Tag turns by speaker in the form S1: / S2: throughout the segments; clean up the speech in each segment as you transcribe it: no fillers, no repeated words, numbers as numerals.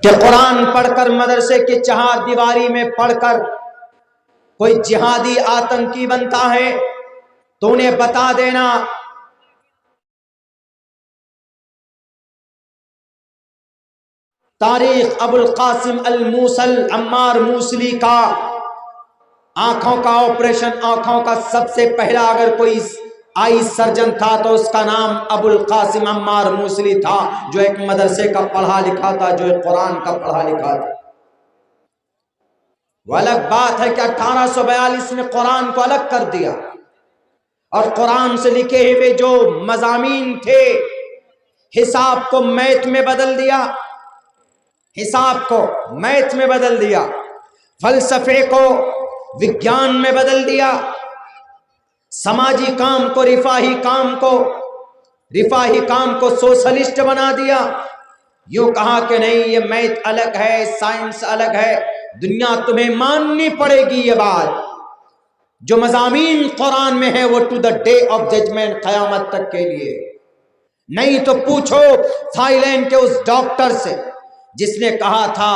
S1: कि कुरान पढ़कर मदरसे की चार दीवारी में पढ़कर कोई जिहादी आतंकी बनता है तो उन्हें बता देना तारीख अबुल कासिम अल मूसल अम्मार मूसली का आंखों का ऑपरेशन, आंखों का सबसे पहला अगर कोई आई सर्जन था तो उसका नाम अबुल कासिम अम्मार मूसली था, जो एक मदरसे का पढ़ा लिखा था, जो एक कुरान का पढ़ा लिखा था। वो अलग बात है कि 1842 में कुरान को अलग कर दिया और कुरान से लिखे हुए जो मज़ामीन थे हिसाब को मैथ में बदल दिया, हिसाब को मैथ में बदल दिया, फलसफे को विज्ञान में बदल दिया, समाजी काम को रिफाही काम को सोशलिस्ट बना दिया। यूं कहा कि नहीं ये मैथ अलग है, साइंस अलग है। दुनिया तुम्हें माननी पड़ेगी ये बात, जो मज़ामीन कुरान में है वो to the day of judgement, क़यामत तक के लिए। नहीं तो पूछो थाईलैंड के उस डॉक्टर से जिसने कहा था,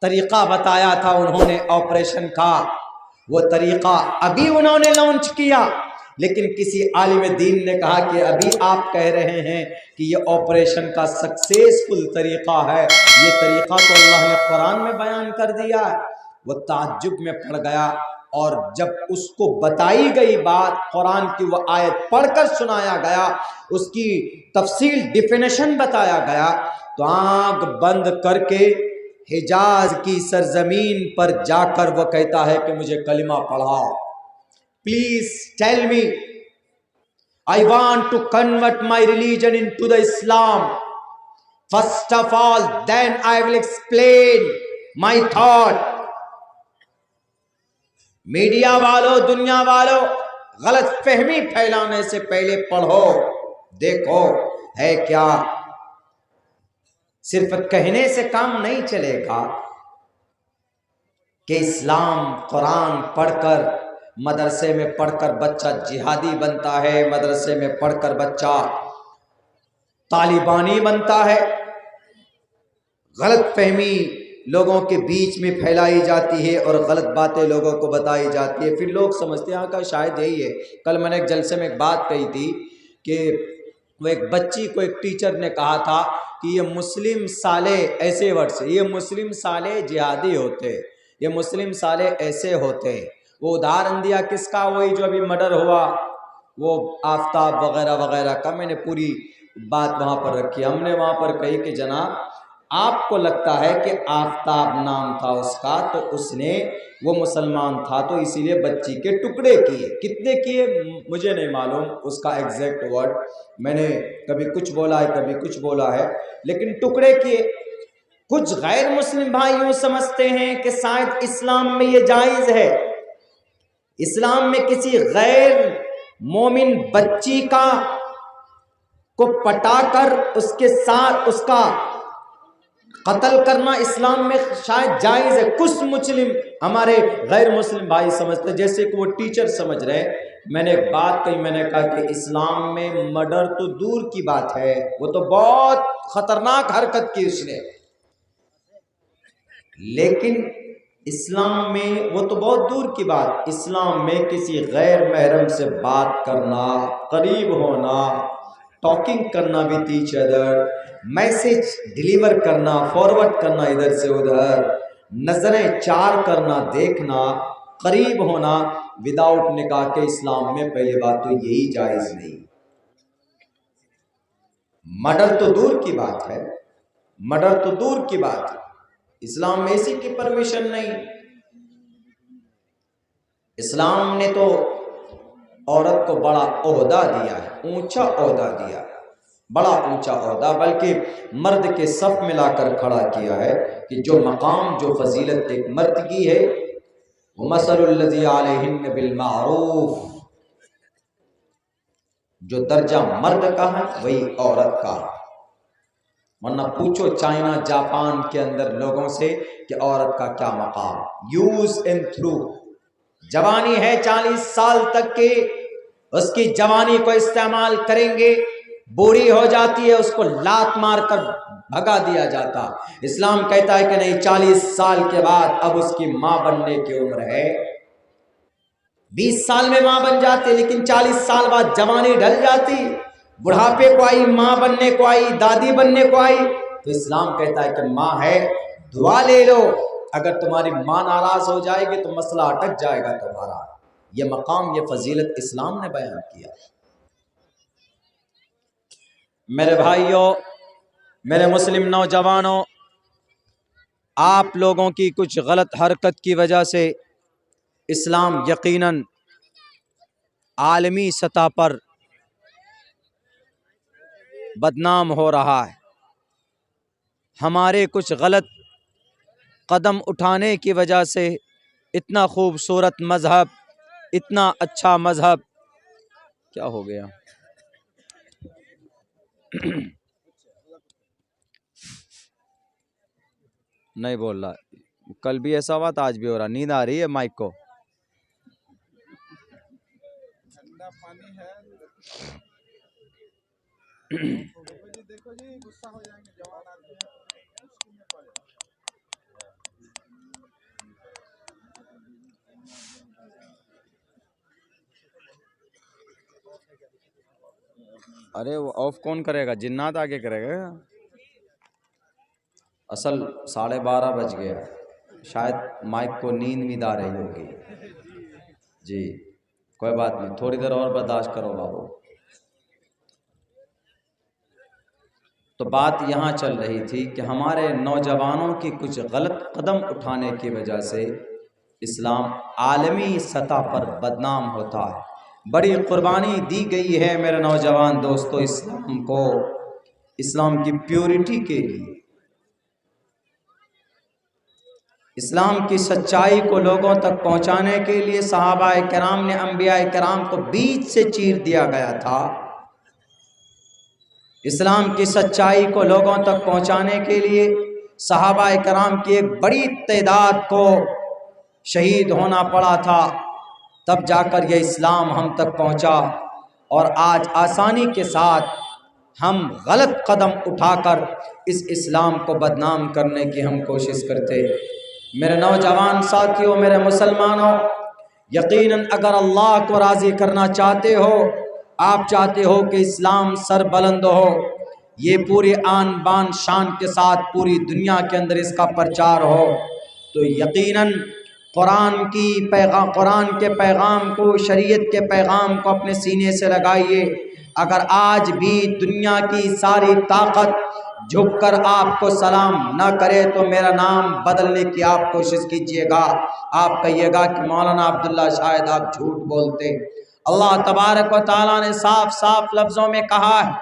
S1: तरीका बताया था उन्होंने ऑपरेशन का, वो तरीका अभी उन्होंने लॉन्च किया, लेकिन किसी आलिम दीन ने कहा कि अभी आप कह रहे हैं कि ये ऑपरेशन का सक्सेसफुल तरीका है, ये तरीका तो अल्लाह ने कुरान में बयान कर दिया। वो ताज्जुब में पड़ गया और जब उसको बताई गई बात, कुरान की वो आयत पढ़कर सुनाया गया, उसकी तफसील डिफिनेशन बताया गया, तो आंख बंद करके हिजाज की सरजमीन पर जाकर वो कहता है कि मुझे कलिमा पढ़ाओ, please tell me, I want to convert my religion into the Islam, first of all then I will explain my thought. Media वालों, दुनिया वालों, गलत फहमी फैलाने से पहले पढ़ो, देखो है क्या। सिर्फ कहने से काम नहीं चलेगा कि इस्लाम कुरान पढ़कर, मदरसे में पढ़कर बच्चा जिहादी बनता है, मदरसे में पढ़कर बच्चा तालिबानी बनता है। गलत फहमी लोगों के बीच में फैलाई जाती है और गलत बातें लोगों को बताई जाती है, फिर लोग समझते हैं का शायद यही है। कल मैंने एक जलसे में एक बात कही थी कि वो एक बच्ची को एक टीचर ने कहा था कि ये मुस्लिम साले, ऐसे वर्ड से, ये मुस्लिम साले जिहादी होते, ये मुस्लिम साले ऐसे होते। वो उदाहरण दिया किसका, वही जो अभी मर्डर हुआ, वो आफ्ताब वगैरह वगैरह का। मैंने पूरी बात वहाँ पर रखी, हमने वहाँ पर कही कि जनाब आपको लगता है कि आफ्ताब नाम था उसका, तो उसने, वो मुसलमान था तो इसीलिए बच्ची के टुकड़े किए। कितने किए मुझे नहीं मालूम उसका एग्जैक्ट वर्ड, मैंने कभी कुछ बोला है कभी कुछ बोला है, लेकिन टुकड़े किए। कुछ गैर मुस्लिम भाई यूं समझते हैं कि शायद इस्लाम में ये जायज़ है, इस्लाम में किसी गैर मोमिन बच्ची को पटाकर उसके साथ उसका कत्ल करना इस्लाम में शायद जायज़ है। कुछ मुस्लिम, हमारे गैर मुस्लिम भाई समझते, जैसे कि वो टीचर समझ रहे। मैंने एक बात कही, मैंने कहा कि इस्लाम में मर्डर तो दूर की बात है, वो तो बहुत खतरनाक हरकत की उसने, लेकिन इस्लाम में वो तो बहुत दूर की बात, इस्लाम में किसी गैर महरम से बात करना, करीब होना, टॉकिंग करना with each other, message deliver करना, फॉरवर्ड करना इधर से उधर, नजरें चार करना, देखना, करीब होना विदाउट निकाह के इस्लाम में पहली बात तो यही जायज नहीं। मर्डर तो दूर की बात है, मर्डर तो दूर की बात है, इस्लाम में इसी की परमिशन नहीं। इस्लाम ने तो औरत को बड़ा ओहदा दिया है, ऊंचा ओहदा दिया, बड़ा ऊंचा ओहदा, बल्कि मर्द के सफ में लाकर खड़ा किया है कि जो मकाम, जो फजीलत एक मर्द की है, वो मसलुल्लज़ी अलैहिन्न बिल मारूफ, जो दर्जा मर्द का है वही औरत का। वरना पूछो चाइना जापान के अंदर लोगों से कि औरत का क्या मकाम। यूज एंड थ्रू, जवानी है 40 साल तक की, उसकी जवानी को इस्तेमाल करेंगे, बूढ़ी हो जाती है उसको लात मारकर भगा दिया जाता। इस्लाम कहता है कि नहीं, 40 साल के बाद अब उसकी माँ बनने की उम्र है। 20 साल में माँ बन जाती, लेकिन 40 साल बाद जवानी ढल जाती, बुढ़ापे को आई, माँ बनने को आई, दादी बनने को आई। तो इस्लाम कहता है कि माँ है, दुआ ले लो। अगर तुम्हारी माँ नाराज हो जाएगी तो मसला अटक जाएगा तुम्हारा। ये मकाम, ये फजीलत इस्लाम ने बयान किया। मेरे भाइयों, मेरे मुस्लिम नौजवानों, आप लोगों की कुछ गलत हरकत की वजह से इस्लाम यकीनन आलमी सतह पर बदनाम हो रहा है। हमारे कुछ गलत कदम उठाने की वजह से इतना खूबसूरत मज़हब, इतना अच्छा मज़हब, क्या हो गया नहीं बोल रहा, कल भी ऐसा हुआ था, आज भी हो रहा। नींद आ रही है माइक को। ठंडा पानी है। देखो जी, गुस्सा हो जाएंगे जवान आदमी। अरे वो ऑफ कौन करेगा? जिन्नात आगे करेगा। असल 12:30 बज गया, शायद माइक को नींद वींद आ रही होगी जी। कोई बात नहीं, थोड़ी देर और बर्दाश्त करो बाबू। तो बात यहाँ चल रही थी कि हमारे नौजवानों की कुछ गलत कदम उठाने की वजह से इस्लाम आलमी सतह पर बदनाम होता है। बड़ी कुर्बानी दी गई है मेरे नौजवान दोस्तों इस्लाम को, इस्लाम की प्योरिटी के लिए। इस्लाम की सच्चाई को लोगों तक पहुंचाने के लिए सहाबाए किराम ने अंबियाए किराम को बीच से चीर दिया गया था। इस्लाम की सच्चाई को लोगों तक पहुंचाने के लिए सहाबाए किराम की एक बड़ी तादाद को शहीद होना पड़ा था, तब जाकर यह इस्लाम हम तक पहुंचा। और आज आसानी के साथ हम गलत कदम उठाकर इस इस्लाम को बदनाम करने की हम कोशिश करते। मेरे नौजवान साथियों, मेरे मुसलमानों, यकीनन अगर अल्लाह को राज़ी करना चाहते हो, आप चाहते हो कि इस्लाम सर बुलंद हो, ये पूरी आन बान शान के साथ पूरी दुनिया के अंदर इसका प्रचार हो, तो यकीनन कुरान के पैगाम को, शरीयत के पैगाम को अपने सीने से लगाइए। अगर आज भी दुनिया की सारी ताकत झुककर आपको सलाम न करे तो मेरा नाम बदलने की आप कोशिश कीजिएगा। आप कहिएगा कि मौलाना अब्दुल्ला शायद आप झूठ बोलते। अल्लाह तबारक व तआला ने साफ साफ लफ्ज़ों में कहा है,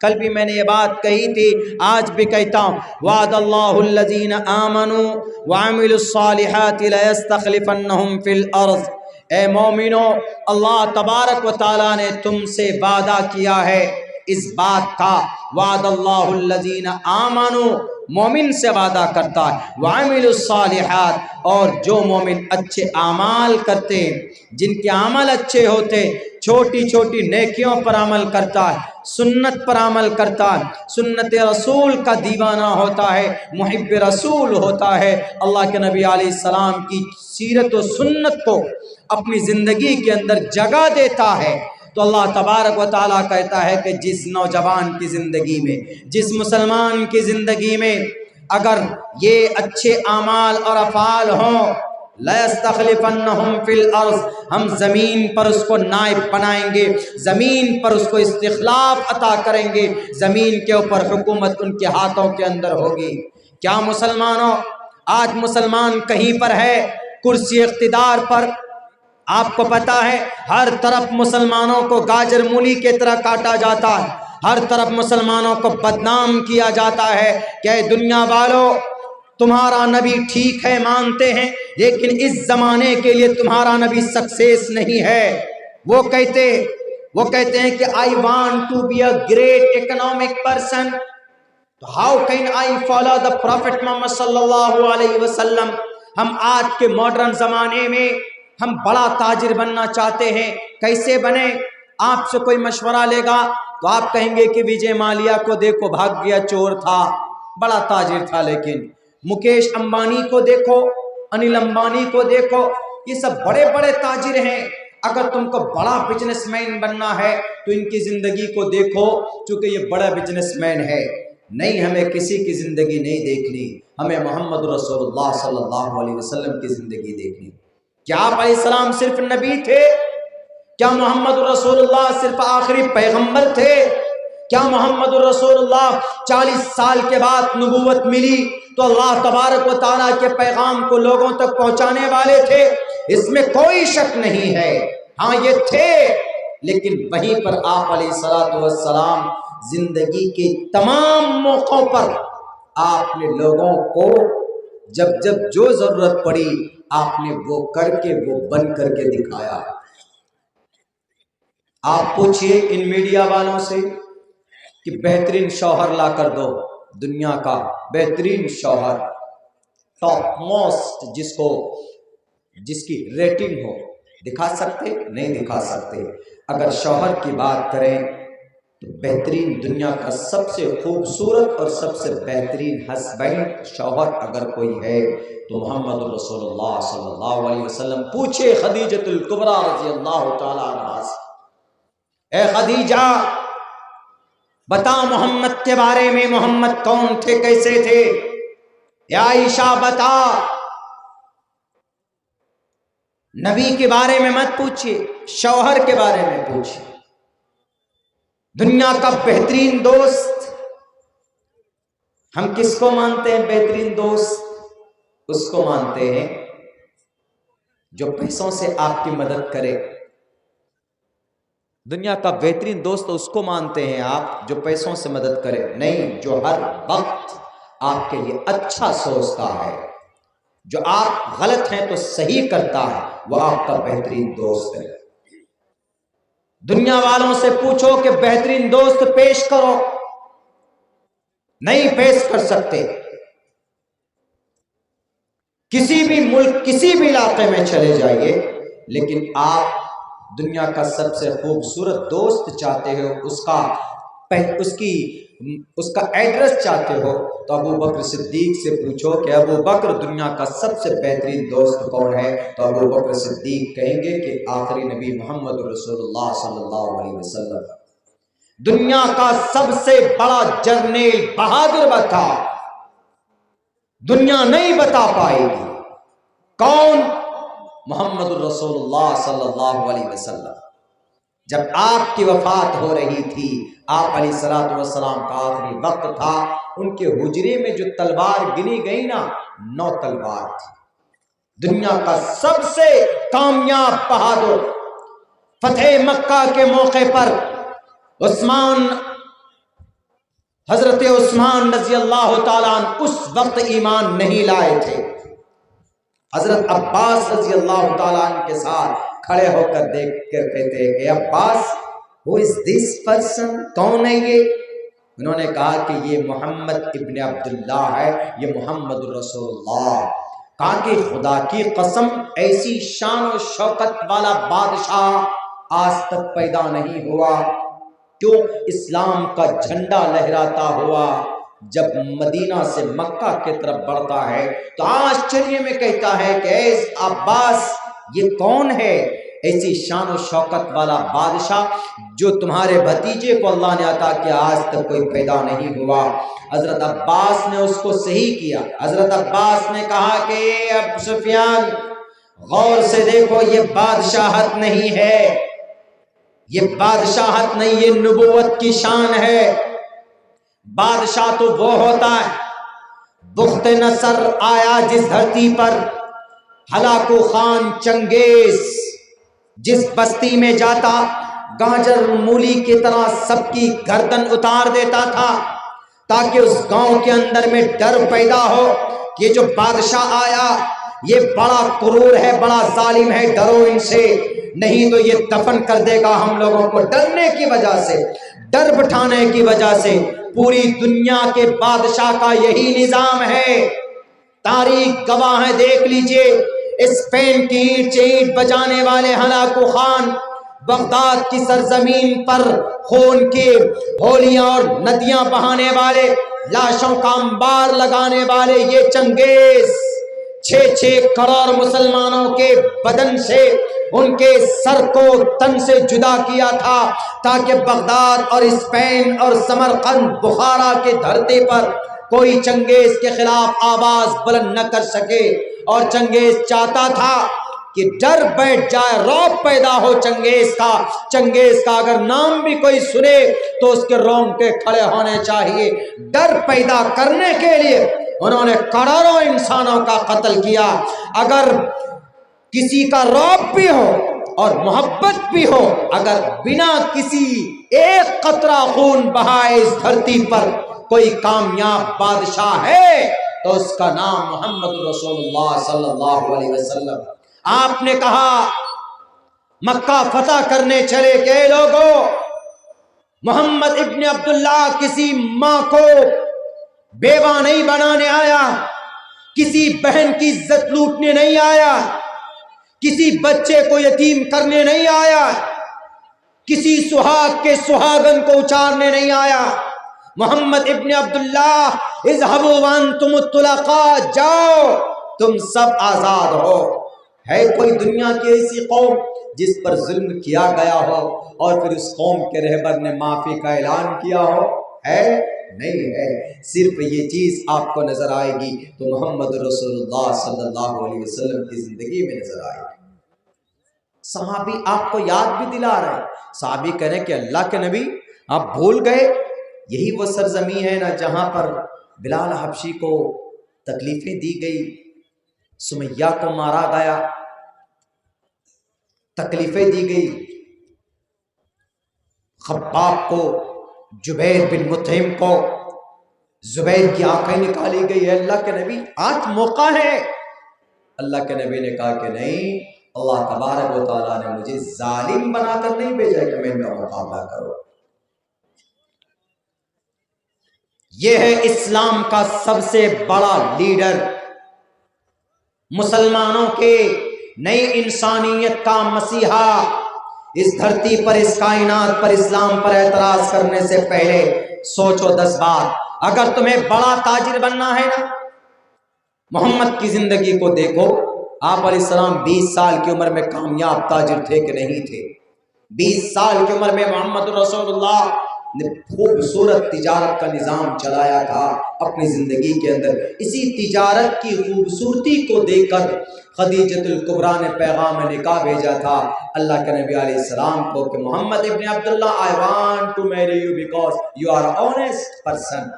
S1: कल भी मैंने ये बात कही थी, आज भी कहता हूँ, वादल्लाहुल्लज़ीना आमनू व अमिलुस्सालिहाति लयस्तखलिफन्नहुम फिल अर्ज़। ए मोमिनो, अल्लाह तबारक व तआला ने तुमसे वादा किया है इस बात का। वादल्लाहुल्लज़ीना आमनू, मोमिन से वादा करता है, व अमिलुस्सालिहात, और जो मोमिन अच्छे आमाल करते हैं, जिनके अमल अच्छे होते, छोटी छोटी नेकियों पर अमल करता है, सुन्नत पर अमल करता है, सुन्नत रसूल का दीवाना होता है, मुहिब रसूल होता है, अल्लाह के नबी अलैहिस्सलाम की सीरत व सुन्नत को अपनी ज़िंदगी के अंदर जगह देता है, तो अल्लाह तबारक व तआला कहता है कि जिस नौजवान की ज़िंदगी में, जिस मुसलमान की ज़िंदगी में अगर ये अच्छे आमाल और अफ़ाल हों, लयस्तखलिफन्नहुम फिल अर्ज़, हम ज़मीन पर उसको नाइब बनाएंगे, ज़मीन पर उसको इस्तिखलाफ अता करेंगे, ज़मीन के ऊपर हुकूमत उनके हाथों के अंदर होगी। क्या मुसलमानों, आज मुसलमान कहीं पर है, कुर्सी इख्तिदार पर, आपको पता है हर तरफ मुसलमानों को गाजर मूली की तरह काटा जाता है, हर तरफ मुसलमानों को बदनाम किया जाता है कि दुनिया वालों, तुम्हारा नबी ठीक है, मानते हैं, लेकिन इस जमाने के लिए तुम्हारा नबी सक्सेस नहीं है। वो कहते हैं कि I want to be a great economic person, तो how can I follow the prophet Muhammad सल्लल्लाहु अलैहि वसल्लम। हम आज के मॉडर्न जमाने में हम बड़ा ताजिर बनना चाहते हैं, कैसे बने? आपसे कोई मशवरा लेगा तो आप कहेंगे कि विजय माल्या को देखो, भाग गया, चोर था। बड़ा ताजिर था। लेकिन मुकेश अंबानी को देखो, अनिल अंबानी को देखो, ये सब बड़े बड़े ताजिर हैं। अगर तुमको बड़ा बिजनेसमैन बनना है तो इनकी जिंदगी को देखो, क्योंकि ये बड़ा बिजनेसमैन है। नहीं, हमें किसी की जिंदगी नहीं देखनी, हमें मोहम्मद रसूलुल्लाह सल्लल्लाहु अलैहि वसल्लम की जिंदगी देखनी। क्या आप अलैहिस्सलाम सिर्फ नबी थे? क्या मोहम्मद रसूलुल्लाह सिर्फ आखिरी पैगंबर थे? क्या मोहम्मद रसूलुल्लाह 40 साल के बाद नबूवत मिली तो अल्लाह तबारक व तआला के पैगाम को लोगों तक पहुंचाने वाले थे? इसमें कोई शक नहीं है। हाँ, ये थे, लेकिन वहीं पर आप अलैहिस्सलातु वस्सलाम जिंदगी के तमाम मौकों पर आपने लोगों को जब जब जो जरूरत पड़ी आपने वो करके, वो बन करके दिखाया। आप पूछिए इन मीडिया वालों से कि बेहतरीन शौहर ला कर दो, दुनिया का बेहतरीन शौहर, टॉप मोस्ट, जिसकी रेटिंग हो, दिखा सकते? नहीं दिखा सकते। अगर शौहर की बात करें तो बेहतरीन, दुनिया का सबसे खूबसूरत और सबसे बेहतरीन हस्बैंड, शौहर अगर कोई है तो मोहम्मद रसूलुल्लाह सल्लल्लाहु अलैहि वसल्लम। पूछे खदीजतुल कुबरा रज़ी अल्लाह तआला अन्हा से, ए खदीजा बता मोहम्मद के बारे में, मोहम्मद कौन थे, कैसे थे? या आयशा बता, नबी के बारे में मत पूछिए, शौहर के बारे में पूछिए। दुनिया का बेहतरीन दोस्त हम किसको मानते हैं? बेहतरीन दोस्त उसको मानते हैं जो पैसों से आपकी मदद करे। दुनिया का बेहतरीन दोस्त उसको मानते हैं आप जो पैसों से मदद करे, नहीं जो हर वक्त आपके लिए अच्छा सोचता है, जो आप गलत हैं तो सही करता है, वो आपका बेहतरीन दोस्त है। दुनिया वालों से पूछो कि बेहतरीन दोस्त पेश करो, नहीं पेश कर सकते। किसी भी मुल्क, किसी भी इलाके में चले जाइए, लेकिन आप दुनिया का सबसे खूबसूरत दोस्त चाहते हो, उसका एड्रेस चाहते हो, तो अबू बकर सिद्दीक से पूछो कि अबू बकर दुनिया का सबसे बेहतरीन दोस्त कौन है? तो अबू बकर सिद्दीक कहेंगे कि आखिरी नबी मोहम्मद रसूलुल्लाह सल्लल्लाहु अलैहि वसल्लम। दुनिया का सबसे बड़ा जर्नल बहादुर बता, दुनिया नहीं बता पाएगी कौन? मोहम्मद रसूलुल्लाह सल्लल्लाहु अलैहि वसल्लम। जब आपकी वफात हो रही थी, आप अलैहिस्सलातु वस्सलाम का आखिरी वक्त था, उनके हुजरे में जो तलवार गिनी गई ना, 9 तलवार थी। दुनिया का सबसे कामयाब बहादुर, फतेह मक्का के मौके पर हजरत उस्मान रज़ी अल्लाह ताला अन्हु उस वक्त ईमान नहीं लाए थे। हजरत अब्बास रज़ी अल्लाह ताला अन्हु के साथ खड़े होकर देख कर कहते हैं कि Abbas, who is this person, कौन है ये? उन्होंने कहा कि ये मोहम्मद इब्न अब्दुल्लाह है, ये मोहम्मद रसूलुल्लाह। कहा कि खुदा की कसम, ऐसी शान और शौकत वाला बादशाह आज तक पैदा नहीं हुआ। क्यों? इस्लाम का झंडा लहराता हुआ जब मदीना से मक्का की तरफ बढ़ता है तो आश्चर्य में कहता है कि अब्बास, ये कौन है? ऐसी शान और शौकत वाला बादशाह जो तुम्हारे भतीजे को अल्लाह ने अता किया, आज तक कोई पैदा नहीं हुआ। हजरत अब्बास ने उसको सही किया। हजरत अब्बास ने कहा कि अब सुफियान, गौर से देखो, ये बादशाहत नहीं है, ये बादशाहत नहीं, ये नबूवत की शान है। बादशाह तो वो होता है, बुख्त नसर आया जिस धरती पर, हलाकू खान चंगेज जिस बस्ती में जाता, गाजर मूली की तरह सबकी गर्दन उतार देता था, ताकि उस गांव के अंदर में डर पैदा हो कि ये जो बादशाह आया ये बड़ा क्रूर है, बड़ा जालिम है, डरो इनसे, नहीं तो ये दफन कर देगा हम लोगों को। डरने की वजह से, डर बिठाने की वजह से पूरी दुनिया के बादशाह का यही निजाम है। तारीख गवाह है, देख लीजिए, स्पेन की ईंट से ईंट बजाने वाले हलाकू खान बगदाद की सरजमीन पर खून की होलियां और नदियां बहाने वाले, लाशों का अंबार लगाने वाले ये चंगेज 6-6 करोड़ मुसलमानों के बदन से, उनके सर को तन से जुदा किया था ताकि बगदाद और स्पेन और समरकंद बुखारा के धरती पर कोई चंगेज के खिलाफ आवाज बुलंद न कर सके। और चंगेज चाहता था कि डर बैठ जाए, रौब पैदा हो चंगेज का अगर नाम भी कोई सुने तो उसके रोंगटे खड़े होने चाहिए। डर पैदा करने के लिए उन्होंने करोड़ों इंसानों का कत्ल किया। अगर किसी का रौब भी हो और मोहब्बत भी हो, अगर बिना किसी एक कतरा खून बहाए इस धरती पर कोई कामयाब बादशाह है तो उसका नाम मोहम्मद रसूलुल्लाह सल्लल्लाहु अलैहि वसल्लम। आपने कहा मक्का फतह करने चले गए लोगों, मोहम्मद इब्न अब्दुल्ला किसी मां को बेवा नहीं बनाने आया, किसी बहन की इज्जत लूटने नहीं आया, किसी बच्चे को यतीम करने नहीं आया, किसी सुहाग के सुहागन को उचारने नहीं आया। मोहम्मद इब्न अब्दुल्ला इज़हबू वअंतुम तुलका, जाओ तुम सब आजाद हो। है कोई दुनिया की ऐसी कौम जिस पर जुल्म किया गया हो और फिर उस कौम के रहबर ने माफी का ऐलान किया हो? है? नहीं है। सिर्फ ये चीज आपको नजर आएगी तो मोहम्मद रसूलुल्लाह सल्लल्लाहु अलैहि वसल्लम की जिंदगी में नजर आएगी। सहाबी आपको याद भी दिला रहे हैं। सहाबी कह रहे कि अल्लाह के नबी आप भूल गए, यही वो सरजमी है ना जहां पर बिलाल हबशी को तकलीफें दी गई, सुमैया को मारा गया, तकलीफें दी गई, खब्बाब को, जुबैर बिन मुतइम को, जुबैर की आंखें निकाली गई है। अल्लाह के नबी आज मौका है। अल्लाह के नबी ने कहा कि नहीं, अल्लाह तबारक व तआला ने मुझे जालिम बनाकर नहीं भेजा कि मैं इनका मुकाबला करूं। यह है इस्लाम का सबसे बड़ा लीडर, मुसलमानों के नई इंसानियत का मसीहा। इस धरती पर, इस कायनात पर इस्लाम पर एतराज करने से पहले सोचो 10 बार। अगर तुम्हें बड़ा ताजिर बनना है ना, मोहम्मद की जिंदगी को देखो। आप अलैहिस्सलाम 20 साल की उम्र में कामयाब ताजिर थे कि नहीं थे? 20 साल की उम्र में मोहम्मद रसूलुल्लाह ने खूबसूरत तिजारत का निज़ाम चलाया था अपनी ज़िंदगी के अंदर। इसी तिजारत की खूबसूरती को देखकर खदीजतुल कुबरा ने पैगाम निकाह भेजा था अल्लाह के नबी अलैहिस्सलाम को कि Muhammad ibn Abdullah, I want to marry you because you are honest person.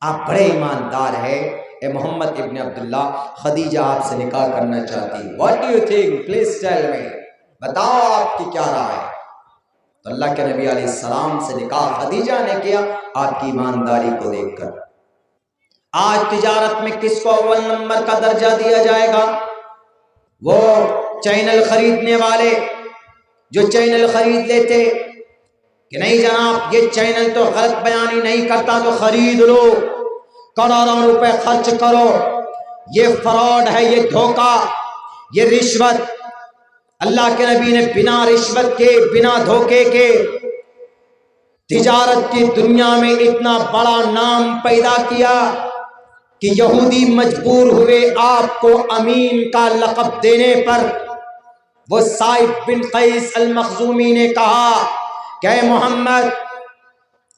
S1: आप बड़े ईमानदार है ए मोहम्मद इब्न अब्दुल्ला, खदीजा आपसे निकाह करना चाहती। What do you think, please tell me, बताओ आपकी क्या राय है? तो अल्लाह के नबी अलैहिस्सलाम से निकाह खदीजा ने किया आपकी ईमानदारी को देखकर। आज तिजारत में किसको अव्वल नंबर का दर्जा दिया जाएगा? वो चैनल खरीदने वाले जो चैनल खरीद लेते कि नहीं जनाब ये चैनल तो गलत बयानी नहीं करता तो खरीद लो, करोड़ों रुपए खर्च करो, ये फ्रॉड है, ये धोखा, ये रिश्वत। अल्लाह के नबी ने बिना रिश्वत के, बिना धोखे के तिजारत की दुनिया में इतना बड़ा नाम पैदा किया कि यहूदी मजबूर हुए आपको अमीन का लक़ब देने पर। वो साइब बिन कैस अल मखजूमी ने कहा कि मोहम्मद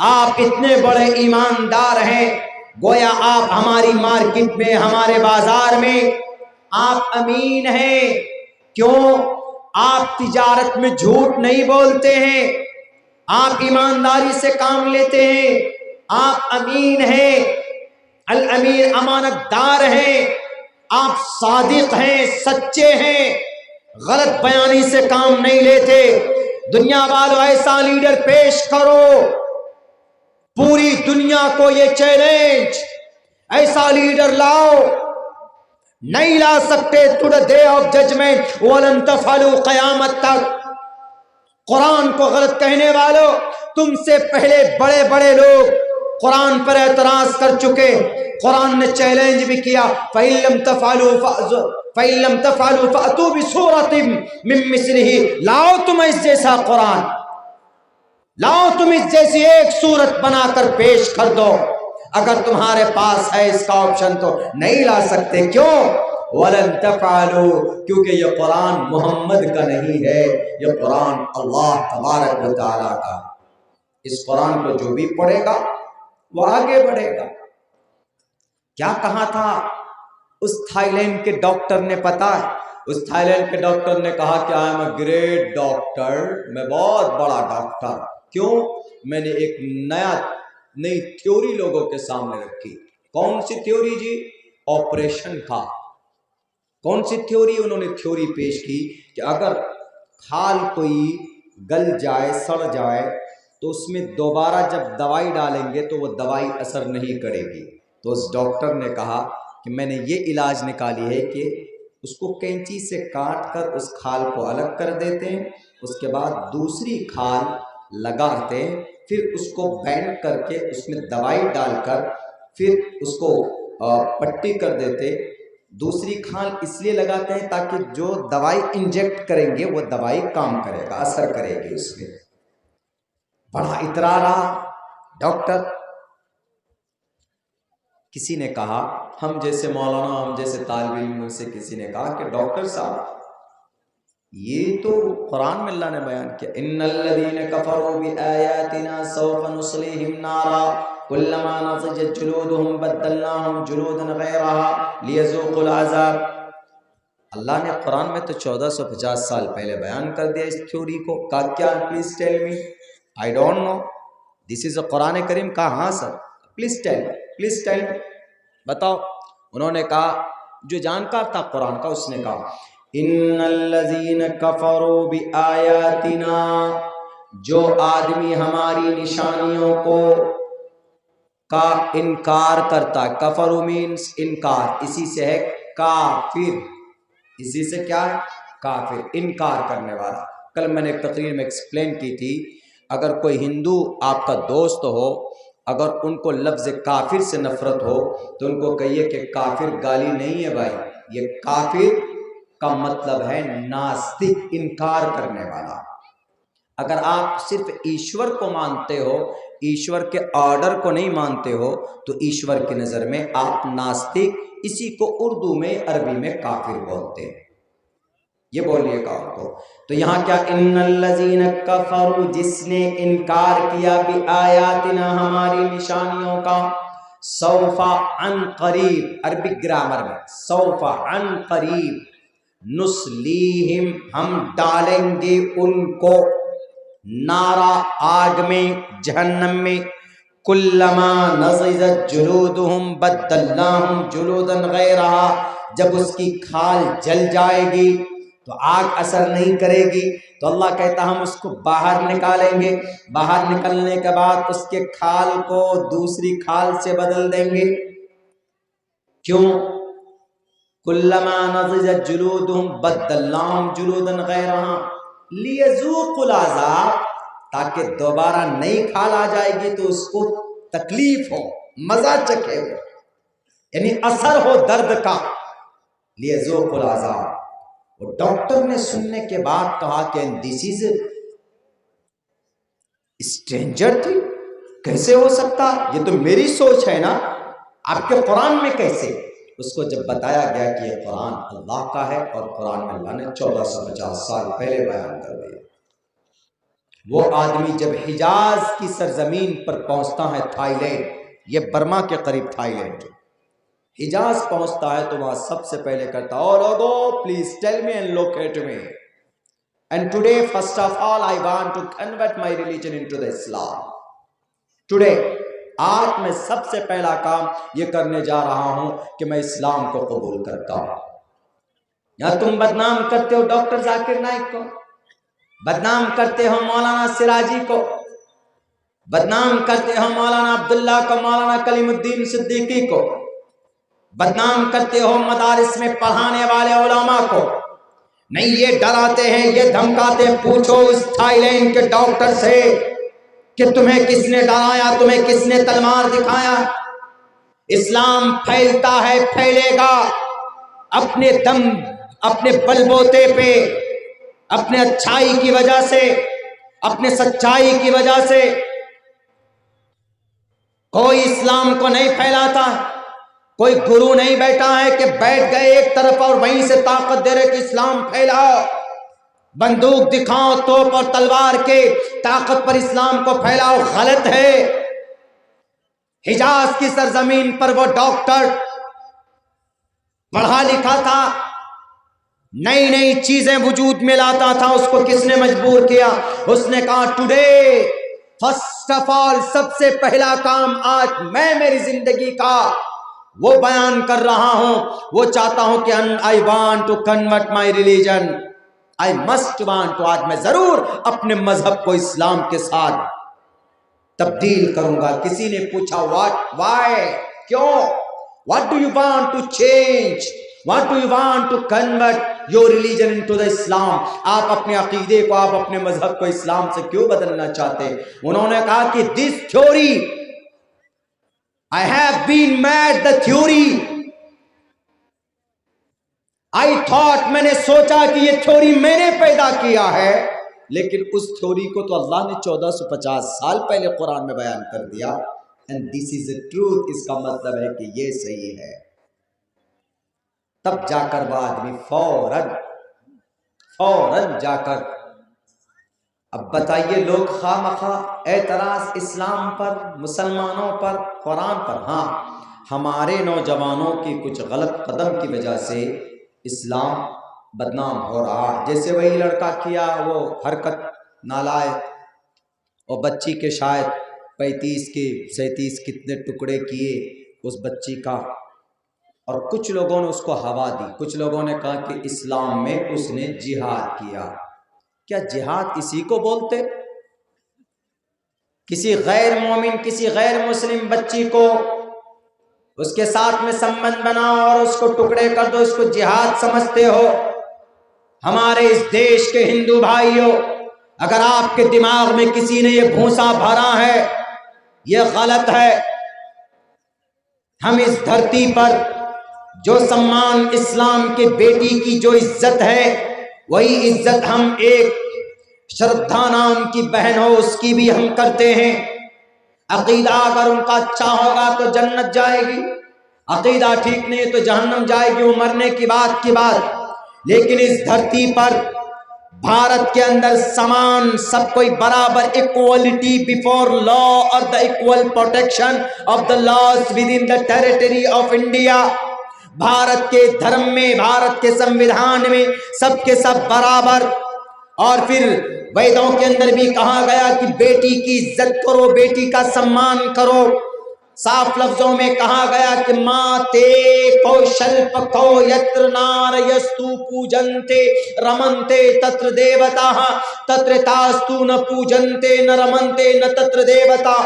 S1: आप इतने बड़े ईमानदार हैं, गोया आप हमारी मार्केट में, हमारे बाजार में आप अमीन हैं। क्यों? आप तिजारत में झूठ नहीं बोलते हैं, आप ईमानदारी से काम लेते हैं, आप अमीन हैं, अल अमीन अमानतदार हैं, आप सादिक हैं, सच्चे हैं, गलत बयानी से काम नहीं लेते। दुनिया वालों ऐसा लीडर पेश करो, पूरी दुनिया को ये चैलेंज, ऐसा लीडर लाओ। नहीं ला सकते to the day of judgement, वलन तफअलू क़यामत तक। कुरान को गलत कहने वालों, तुमसे पहले बड़े बड़े लोग कुरान पर एतराज कर चुके। कुरान ने चैलेंज भी किया, फ़इल्लम तफ़अलू फ़अतू बिसूरतिम मिन मिस्लिही, लाओ तुम इस जैसा कुरान, लाओ तुम इस जैसी एक सूरत बनाकर पेश कर दो। अगर तुम्हारे पास है इसका ऑप्शन तो नहीं ला सकते। क्यों? वलन तफ़अलू, क्योंकि ये कुरान मोहम्मद का नहीं है, ये कुरान अल्लाह तबारक व तआला का। इस कुरान को जो भी पढ़ेगा वो आगे बढ़ेगा। क्या कहा था उस थाईलैंड के डॉक्टर ने, पता है? उस थाईलैंड के डॉक्टर ने कहा कि I am a great doctor, मैं बहुत बड़ा डॉक्टर। क्यों? मैंने एक नई थ्योरी लोगों के सामने रखी। कौन सी थ्योरी जी? ऑपरेशन का। कौन सी थ्योरी? उन्होंने थ्योरी पेश की कि अगर खाल कोई गल जाए, सड़ जाए, तो उसमें दोबारा जब दवाई डालेंगे तो वो दवाई असर नहीं करेगी। तो उस डॉक्टर ने कहा कि मैंने ये इलाज निकाली है कि उसको कैंची से काट कर उस खाल को अलग कर देते हैं, उसके बाद दूसरी खाल लगाते हैं, फिर उसको बैंड करके उसमें दवाई डालकर फिर उसको पट्टी कर देते। दूसरी खाल इसलिए लगाते हैं ताकि जो दवाई इंजेक्ट करेंगे वो दवाई काम करेगा, असर करेगी उसमें। बड़ा इतरा रहा डॉक्टर। किसी ने कहा, हम जैसे मौलाना, हम जैसे तालिब इल्म से किसी ने कहा कि डॉक्टर साहब ये तो कुरान में अल्लाह ने बयान किया, इन्नल्लज़ीना कफ़रू बिआयातिना सौफ़ नुस्लिहिम नारा कुल्लमा नज़जत जुलूदुहुम बद्दलनाहुम जुलूदन ग़ैरहा लियज़ूक़ुल अज़ाब। अल्लाह ने कुरान में तो 1450 साल पहले बयान कर दिया इस थ्योरी को। का क्या? Please tell me, I don't know, this is a Quran करीम। का हाँ सर, प्लीज टेल बताओ। उन्होंने कहा, जो जानकार था कुरान का, उसने कहा इन्नल्लज़ीना कफ़रू बिआयातिना, जो आदमी हमारी निशानियों को का इनकार करता है, कफरू मीन्स इनकार, इसी से है काफिर, इसी से क्या है? काफिर, इनकार करने वाला। कल मैंने एक तकरीर में एक्सप्लेन की थी, अगर कोई हिंदू आपका दोस्त हो, अगर उनको लफ्ज़ काफिर से नफरत हो तो उनको कहिए कि काफिर गाली नहीं है भाई, ये काफिर का मतलब है नास्तिक, इनकार करने वाला। अगर आप सिर्फ ईश्वर को मानते हो, ईश्वर के ऑर्डर को नहीं मानते हो, तो ईश्वर की नज़र में आप नास्तिक, इसी को उर्दू में, अरबी में काफिर बोलते हैं। ये बोलिएगा आपको। तो यहाँ क्या, इन्नल्लज़ीना कफ़रू, जिसने इनकार किया, भी आयातिना, हमारी निशानियों का, सौफा अन करीब, अरबिक ग्रामर में सौफा अन करीब, नुस्लीहिम, हम डालेंगे उनको, नारा, आग में, जहन्नम में, कुल्लमा नज़िज़त जुलूदुहुम बद्दलनाहुम जुलूदन ग़ैरहा, जब उसकी खाल जल जाएगी तो आग असर नहीं करेगी, तो अल्लाह कहता हम उसको बाहर निकालेंगे, बाहर निकलने के बाद उसके खाल को दूसरी खाल से बदल देंगे। क्यों? कुल्लमा नज़िज़त जुलूदुहुम बद्दलनाहुम जुलूदन ग़ैरहा लियज़ूक़ुल अज़ाब, ताकि दोबारा नई खाल आ जाएगी तो उसको तकलीफ हो, मजा चखे हो, यानी असर हो दर्द का। लियज़ूक़ुल अज़ाब। वो डॉक्टर ने सुनने के बाद कहा कि दिस इज स्ट्रेंजर थी, कैसे हो सकता, ये तो मेरी सोच है ना, आपके कुरान में कैसे? उसको जब बताया गया कि ये कुरान अल्लाह का है और कुरान में अल्लाह ने 1450 साल पहले बयान कर दिया। वो आदमी जब हिजाज की सरजमीन पर पहुंचता है, थाईलैंड, ये बर्मा के करीब थाईलैंड, हिजाज पहुंचता है तो वहां सबसे पहले करता, ओ लोगो please tell me and locate me, and today first of all I want to convert my religion into the Islam. Today, आज मैं सबसे पहला काम ये करने जा रहा हूं कि मैं इस्लाम को कबूल करता हूं। या तुम बदनाम करते हो डॉक्टर जाकिर नाइक को, बदनाम करते हो मौलाना सिराजी को, बदनाम करते हो मौलाना अब्दुल्ला को, मौलाना कलीमुद्दीन सिद्दीकी को, बदनाम करते हो मदारिस में पढ़ाने वाले उलमा को। नहीं, ये डराते हैं, ये धमकाते हैं। पूछो इस थाईलैंड के डॉक्टर से कि तुम्हें किसने डराया, तुम्हें किसने तलवार दिखाया। इस्लाम फैलता है, फैलेगा अपने दम, अपने बलबूते पे, अपने अच्छाई की वजह से, अपने सच्चाई की वजह से। कोई इस्लाम को नहीं फैलाता, कोई गुरु नहीं बैठा है कि बैठ गए एक तरफ और वहीं से ताकत दे रहे कि इस्लाम फैलाओ, बंदूक दिखाओ, तोप और तलवार के ताकत पर इस्लाम को फैलाओ। गलत है। हिजाज की सरजमीन पर वो डॉक्टर पढ़ा लिखा था, नई नई चीजें वजूद में लाता था। उसको किसने मजबूर किया? उसने कहा टुडे फर्स्ट ऑफ ऑल, सबसे पहला काम आज मैं मेरी जिंदगी का वो बयान कर रहा हूं, वो चाहता हूं कि I want to convert my religion, I must want to, आज मैं जरूर अपने मजहब को इस्लाम के साथ तब्दील करूंगा। किसी ने पूछा व्हाट, व्हाई, क्यों? What do you want to change, what do you want to convert your religion into the Islam? आप अपने अकीदे को, आप अपने मजहब को इस्लाम से क्यों बदलना चाहते? उन्होंने कहा कि this theory, I have been mad the theory. I thought, मैंने सोचा कि ये थ्योरी मैंने पैदा किया है, लेकिन उस थ्योरी को तो अल्लाह ने 1450 साल पहले कुरान में बयान कर दिया। And this is the truth, इसका मतलब है कि ये सही है। तब जाकर वो आदमी फौरन जाकर, अब बताइए, लोग खामखा एतराज इस्लाम पर, मुसलमानों पर, कुरान पर। हाँ, हमारे नौजवानों की कुछ गलत कदम की वजह से इस्लाम बदनाम हो रहा है। जैसे वही लड़का किया वो हरकत नालायक, और बच्ची के शायद 35 के 37 कितने टुकड़े किए उस बच्ची का, और कुछ लोगों ने उसको हवा दी। कुछ लोगों ने कहा कि इस्लाम में उसने जिहाद किया। क्या जिहाद इसी को बोलते? किसी गैर मोमिन, किसी गैर मुस्लिम बच्ची को उसके साथ में संबंध बनाओ और उसको टुकड़े कर दो, इसको जिहाद समझते हो? हमारे इस देश के हिंदू भाइयों, अगर आपके दिमाग में किसी ने ये भूसा भरा है, ये गलत है। हम इस धरती पर जो सम्मान, इस्लाम के बेटी की जो इज्जत है, वही इज्जत हम एक श्रद्धा नाम की बहन हो उसकी भी हम करते हैं। अकीदा अगर उनका अच्छा होगा तो जन्नत जाएगी, अकीदा ठीक नहीं तो जहन्नम जाएगी, वो मरने की बात की बात। लेकिन इस धरती पर भारत के अंदर समान, सब कोई बराबर, इक्वलिटी बिफोर लॉ और the equal protection of the laws within the territory of India. Bharat के धर्म में, भारत के संविधान में सबके सब बराबर। और फिर वेदों के अंदर भी कहा गया कि बेटी की इज्जत करो, बेटी का सम्मान करो। साफ लफ्जों में कहा गया कि माते कौशल्पको यत्र नारयस्तु पूजन्ते रमन्ते तत्र देवता तत्र तास्तु न पूजन्ते न रमन्ते न तत्र देवता।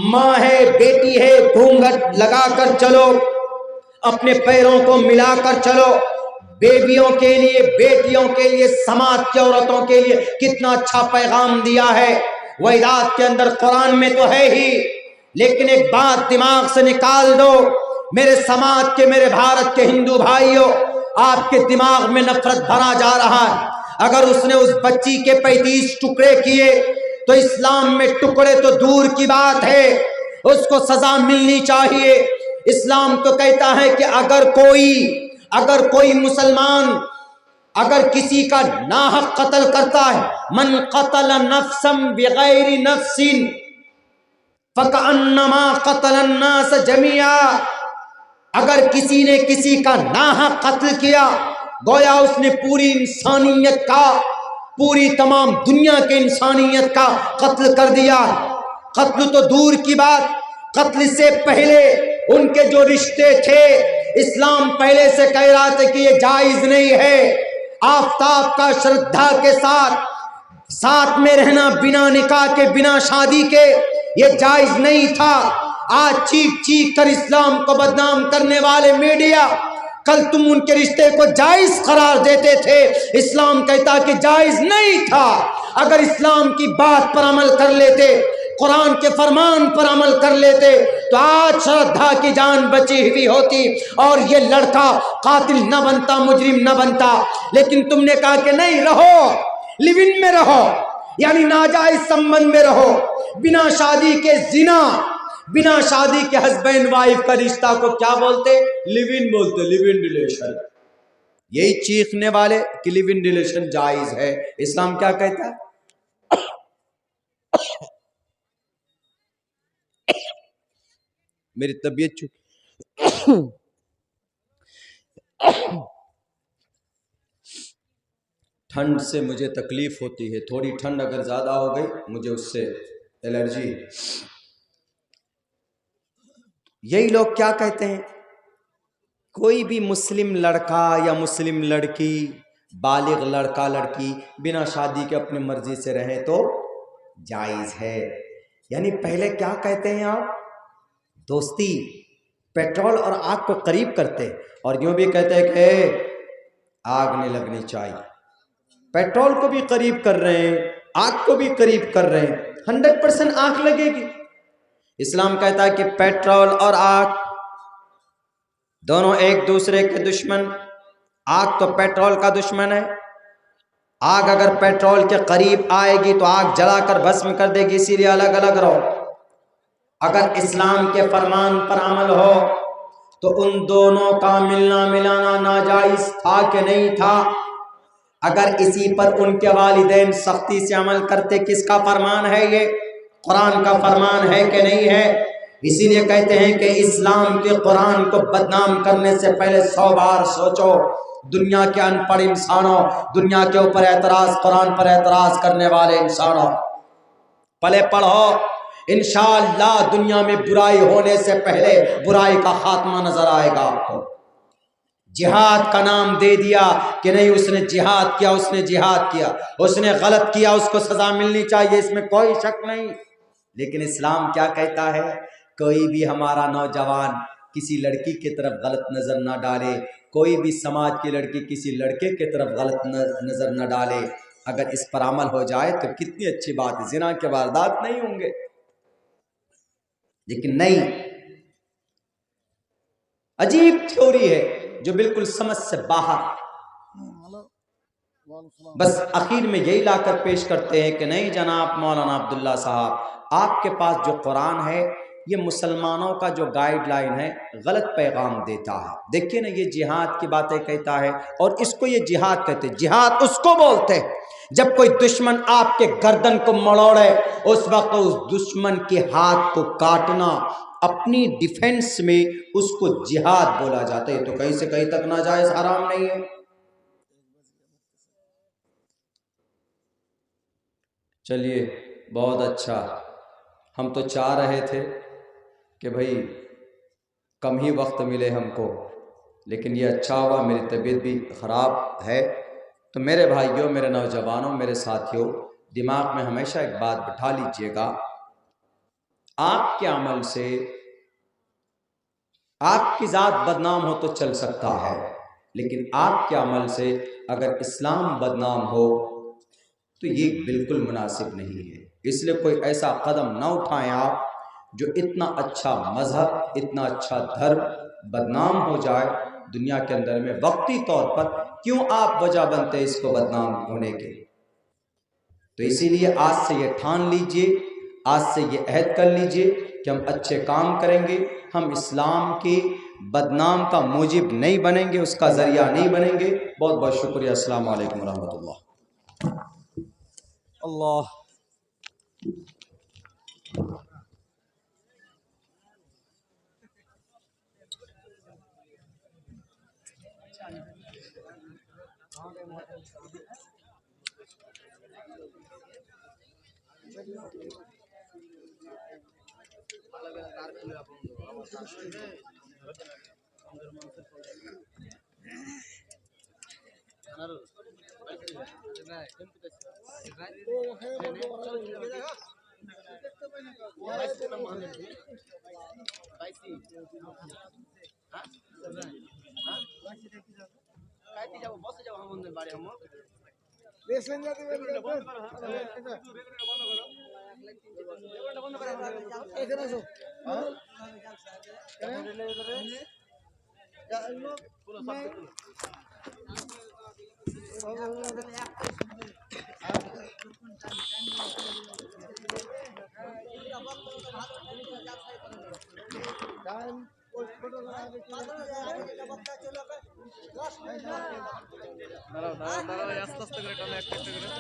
S1: माँ है, बेटी है, घूंघट लगाकर चलो, अपने पैरों को मिलाकर चलो। बेबियों के लिए, बेटियों के लिए, समाज की औरतों के लिए कितना अच्छा पैगाम दिया है। वेदात के अंदर, कुरान में तो है ही, लेकिन एक बात दिमाग से निकाल दो मेरे समाज के, मेरे भारत के हिंदू भाइयों, आपके दिमाग में नफरत भरा जा रहा है। अगर उसने उस बच्ची के 35 टुकड़े किए तो इस्लाम में टुकड़े तो दूर की बात है, उसको सजा मिलनी चाहिए। इस्लाम तो कहता है कि अगर कोई मुसलमान अगर किसी का नाहक कत्ल करता है, मन कतल नफ्सम बिगैर नफ्सिन फकअन्नमा कतल अन्नास जमिया। अगर किसी ने किसी का नाहक कत्ल किया, गोया उसने पूरी इंसानियत का, पूरी तमाम दुनिया के इंसानियत का कत्ल कर दिया। कत्ल तो दूर की बात, कत्ल से पहले उनके जो रिश्ते थे, इस्लाम पहले से कह रहा था कि ये जायज नहीं है। आफताब का श्रद्धा के साथ में रहना, बिना निकाह के, बिना शादी के, ये जायज नहीं था। आज चीख चीख कर इस्लाम को बदनाम करने वाले मीडिया, कल तुम उनके रिश्ते को जायज करार देते थे। इस्लाम कहता कि जायज नहीं था। अगर इस्लाम की बात पर अमल कर लेते कुरान के फरमान पर अमल कर लेते तो आज श्रद्धा की जान बची हुई होती और ये लड़का कातिल न बनता, मुजरिम न बनता। लेकिन तुमने कहा कि नहीं, रहो, लिव इन में रहो, यानी नाजायज संबंध में रहो, बिना शादी के जिना, बिना शादी के हस्बैंड वाइफ का रिश्ता को क्या बोलते? लिव इन बोलते, लिव इन रिलेशन। यही चीखने वाले कि लिव इन रिलेशन जायज है, इस्लाम क्या कहता है? मेरी तबीयत ठंड से मुझे तकलीफ होती है, थोड़ी ठंड अगर ज़्यादा हो गई मुझे उससे एलर्जी। यही लोग क्या कहते हैं, कोई भी मुस्लिम लड़का या मुस्लिम लड़की, बालिग लड़का लड़की बिना शादी के अपनी मर्जी से रहे तो जायज़ है। यानी पहले क्या कहते हैं आप? दोस्ती, पेट्रोल और आग को करीब करते, और यूँ भी कहते हैं कि आग नहीं लगनी चाहिए। पेट्रोल को भी करीब कर रहे हैं, आग को भी करीब कर रहे हैं, 100% आग लगेगी। इस्लाम कहता है कि पेट्रोल और आग दोनों एक दूसरे के दुश्मन। आग तो पेट्रोल का दुश्मन है। आग अगर पेट्रोल के करीब आएगी तो आग जलाकर भस्म कर देगी, इसीलिए अलग अलग रहो। अगर इस्लाम के फरमान पर अमल हो तो उन दोनों का मिलना मिलाना नाजायज था कि नहीं था? अगर इसी पर उनके वालिदैन सख्ती से अमल करते, किसका फरमान है ये? कुरान का फरमान है कि नहीं है? इसीलिए कहते हैं कि इस्लाम के कुरान को बदनाम करने से पहले 100 बार सोचो। दुनिया के अनपढ़ इंसानों, दुनिया के ऊपर एतराज, कुरान पर एतराज करने वाले इंसानों, पले पढ़ो, इंशाअल्लाह दुनिया में बुराई होने से पहले बुराई का खात्मा नजर आएगा आपको। जिहाद का नाम दे दिया कि नहीं, उसने जिहाद किया, उसने जिहाद किया, उसने गलत किया, उसको सजा मिलनी चाहिए, इसमें कोई शक नहीं। लेकिन इस्लाम क्या कहता है? कोई भी हमारा नौजवान किसी लड़की की तरफ गलत नजर न डाले, कोई भी समाज की लड़की किसी लड़के की तरफ गलत नजर न डाले। अगर इस पर अमल हो जाए तो कितनी अच्छी बात है, जिना के वारदात नहीं होंगे। लेकिन नहीं, अजीब थ्योरी है जो बिल्कुल समझ से बाहर। बस आखिर में यही लाकर पेश करते हैं कि नहीं जनाब मौलाना अब्दुल्ला साहब, आपके पास जो कुरान है ये मुसलमानों का जो गाइडलाइन है गलत पैगाम देता है। देखिए ना, ये जिहाद की बातें कहता है और इसको ये जिहाद कहते हैं। जिहाद उसको बोलते हैं जब कोई दुश्मन आपके गर्दन को मरोड़े, उस वक्त उस दुश्मन के हाथ को काटना अपनी डिफेंस में, उसको जिहाद बोला जाता है। तो कहीं से कहीं तक नाजायज हराम नहीं है। चलिए, बहुत अच्छा। हम तो चाह रहे थे कि भाई कम ही वक्त मिले हमको, लेकिन ये अच्छा हुआ, मेरी तबीयत भी ख़राब है। तो मेरे भाइयों, मेरे नौजवानों, मेरे साथियों, दिमाग में हमेशा एक बात बिठा लीजिएगा, आपके अमल से आपकी ज़ात बदनाम हो तो चल सकता है, लेकिन आपके अमल से अगर इस्लाम बदनाम हो तो ये बिल्कुल मुनासिब नहीं है। इसलिए कोई ऐसा कदम ना उठाएं आप जो इतना अच्छा मजहब, इतना अच्छा धर्म बदनाम हो जाए दुनिया के अंदर में। वक्ती तौर पर क्यों आप वजह बनते हैं इसको बदनाम होने के? तो इसीलिए आज से ये ठान लीजिए, आज से ये अहद कर लीजिए कि हम अच्छे काम करेंगे, हम इस्लाम के बदनाम का मूजिब नहीं बनेंगे, उसका ज़रिया नहीं बनेंगे। बहुत बहुत शुक्रिया। अस्सलाम वालेकुम रहमतुल्लाह। अल्लाह
S2: দাঁড়াও দাঁড়াও দাঁড়াও আস্তে আস্তে করে টানো একটা একটা করে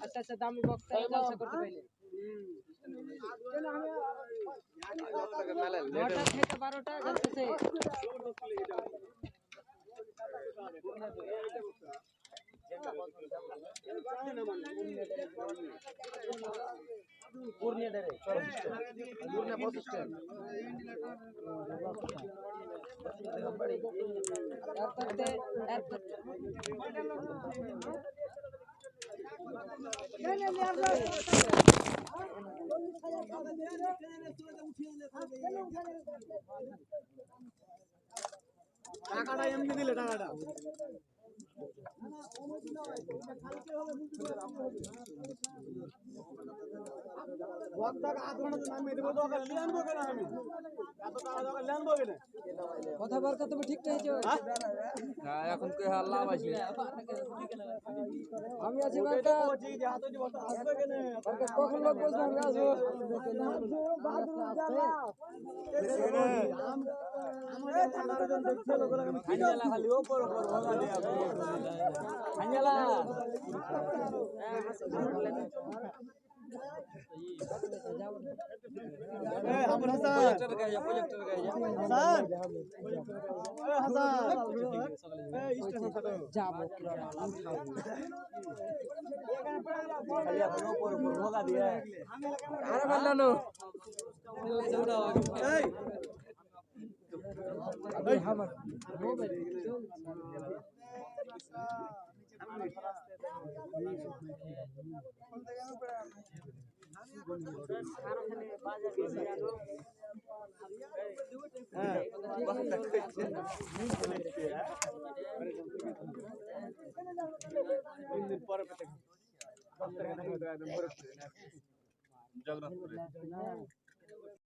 S3: अच्छा अच्छा दामी बॉक्स है जलसा करते पहले 9টা থেকে 12টা জলসা Purnia direct Purnia bus stand টাকাটা এমনি দিলে টাকাটা কথাবার্তা তুমি ঠিক হয়েছো এখন কে হাল্লা বাজি আমি আছি বারকা কখন লোক বলছো আমি আসবো খালি ওপর ওপর ভগা দেয়া খাঞ্জালা हम हसन प्रोजेक्टर का हसन ए हसन ए स्टेशन से जाबो खाली अपन ऊपर ऊपर भगा दिया अरे बल्लानो ए अभी हम जगन्नाथ